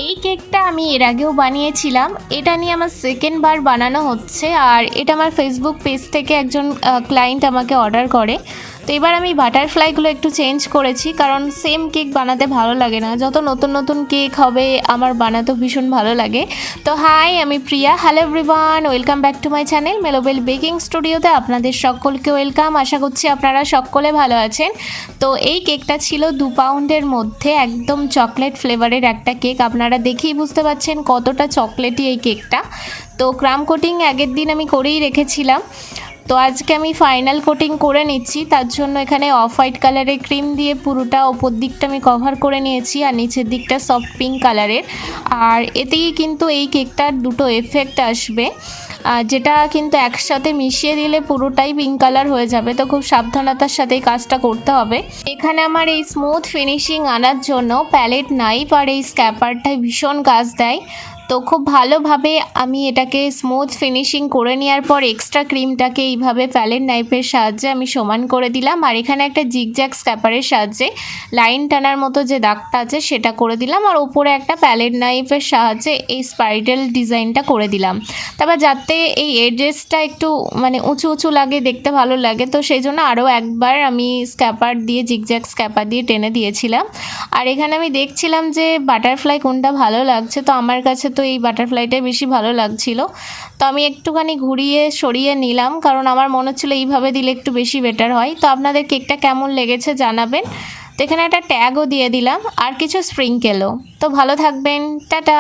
এই কেকটা আমি এর আগেও বানিয়েছিলাম। এটা নিয়ে আমার সেকেন্ড বার বানানো হচ্ছে, আর এটা আমার ফেসবুক পেজ থেকে একজন ক্লায়েন্ট আমাকে অর্ডার করে। তো এবার আমি বাটারফ্লাইগুলো একটু চেঞ্জ করেছি, কারণ সেম কেক বানাতে ভালো লাগে না। যত নতুন নতুন কেক হবে আমার বানাতেও ভীষণ ভালো লাগে। তো হাই, আমি Priya. Hello everyone, welcome back to my channel Melobel baking স্টুডিওতে আপনাদের সকলকে ওয়েলকাম। আশা করছি আপনারা সকলে ভালো আছেন। তো এই কেকটা ছিল 2 পাউন্ডের মধ্যে, একদম চকলেট ফ্লেভারের একটা কেক। আপনারা দেখেই বুঝতে পারছেন কতটা চকলেটি এই কেকটা। তো ক্রাম কোটিং আগের দিন আমি করেই রেখেছিলাম। তো আজকে আমি ফাইনাল কোটিং করে নিচ্ছি, তার জন্য এখানে অফ হোয়াইট কালারের ক্রিম দিয়ে পুরোটা ওপর দিকটা আমি কভার করে নিয়েছি, আর নিচের দিকটা সফট পিঙ্ক কালারের। আর এতেই কিন্তু এই কেকটার দুটো এফেক্ট আসবে, যেটা কিন্তু একসাথে মিশিয়ে দিলে পুরোটাই পিঙ্ক কালার হয়ে যাবে। তো খুব সাবধানতার সাথে এই কাজটা করতে হবে। এখানে আমার এই স্মুথ ফিনিশিং আনার জন্য প্যালেট নাইফ আর এই স্ক্যাপারটাই ভীষণ কাজ দেয়। তো খুব ভালোভাবে আমি এটাকে স্মুথ ফিনিশিং করে নেওয়ার পর এক্সট্রা ক্রিমটাকে এইভাবে প্যালেট নাইফের সাহায্যে আমি সমান করে দিলাম, আর এখানে একটা জিগজ্যাগ স্ক্যাপারের সাহায্যে লাইন টানার মতো যে দাগটা আছে সেটা করে দিলাম, আর ওপরে একটা প্যালেট নাইফের সাহায্যে এই স্পাইরাল ডিজাইনটা করে দিলাম। তারপর যাতে এই এডজেসটা একটু মানে উঁচু উঁচু লাগে, দেখতে ভালো লাগে, তো সেই জন্য আরও একবার আমি স্ক্যাপার দিয়ে জিগজ্যাগ স্ক্যাপার দিয়ে টেনে দিয়েছিলাম। আর এখানে আমি দেখছিলাম যে বাটারফ্লাই কোনটা ভালো লাগছে, তো আমার কাছে তো এই বাটারফ্লাইটাই বেশি ভালো লাগছিল। তো আমি একটুখানি ঘুরিয়ে সরিয়ে নিলাম, কারণ আমার মনে হচ্ছিলো এইভাবে দিলে একটু বেশি বেটার হয়। তো আপনাদের কেকটা কেমন লেগেছে জানাবেন। তো এখানে একটা ট্যাগও দিয়ে দিলাম আর কিছু স্প্রিংকেলও। তো ভালো থাকবেন, টাটা।